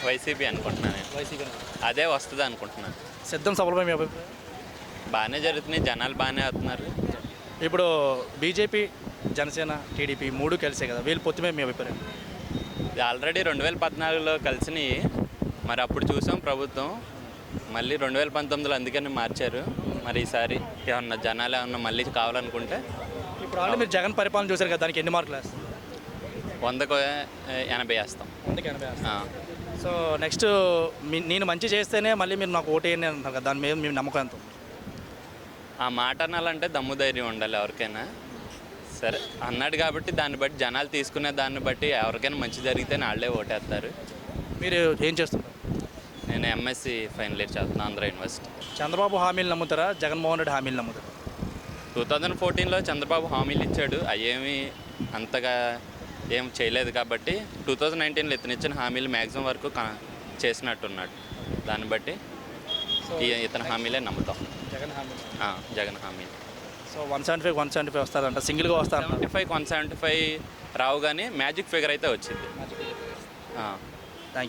YCP అనుకుంటున్నాను నేను. YCP అదే వస్తుంది అనుకుంటున్నాను. సిద్ధం సభలపై మీ అభిప్రాయం? బాగానే జరుగుతున్నాయి, జనాలు బాగానే అవుతున్నారు. ఇప్పుడు బీజేపీ, జనసేన, టీడీపీ మూడు కలిసే కదా, వీళ్ళు పొత్తుమే మీ అభిప్రాయం? ఇది ఆల్రెడీ 2014లో కలిసినాయి. మరి అప్పుడు చూసాం ప్రభుత్వం, మళ్ళీ 2019లో అందుకని మార్చారు. మరి ఈసారి ఏమన్నా జనాలు ఏమన్నా మళ్ళీ కావాలనుకుంటే ఇప్పుడు ఆల్రెడీ మీరు జగన్ పరిపాలన చూశారు కదా, దానికి ఎన్ని మార్కులు వేస్తారు? 100కు 80 వేస్తాం. అందుకే సో నెక్స్ట్ నేను మంచి చేస్తేనే మళ్ళీ మీరు నాకు ఓటేయండి అంటున్నారు కదా, దాని మీద మీ నమ్మకం ఎంత? ఆ మాట అనాలంటే దమ్ము ధైర్యం ఉండాలి ఎవరికైనా. సరే అన్నాడు కాబట్టి దాన్ని బట్టి జనాలు తీసుకునే దాన్ని బట్టి ఎవరికైనా మంచి జరిగితే వాళ్ళే ఓటేస్తారు. మీరు ఏం చేస్తున్నారు? నేను ఎంఎస్సి ఫైనల్ ఇయర్ చదువుతున్నాను ఆంధ్ర యూనివర్సిటీ. చంద్రబాబు హామీలు నమ్ముతారా, జగన్మోహన్ రెడ్డి హామీలు నమ్ముతారా? 2014లో చంద్రబాబు హామీలు ఇచ్చాడు, అవేమి అంతగా ఏం చేయలేదు. కాబట్టి 2019లో ఇతనిచ్చిన హామీలు మ్యాక్సిమం వరకు చేసినట్టున్నాడు. దాన్ని బట్టి ఇతని హామీలే నమ్ముతాం. జగన్ హామీ జగన్ హామీలు. సో 175 వస్తారంట, సింగిల్గా వస్తారు. 175 రావు, కానీ మ్యాజిక్ ఫిగర్ అయితే వచ్చింది.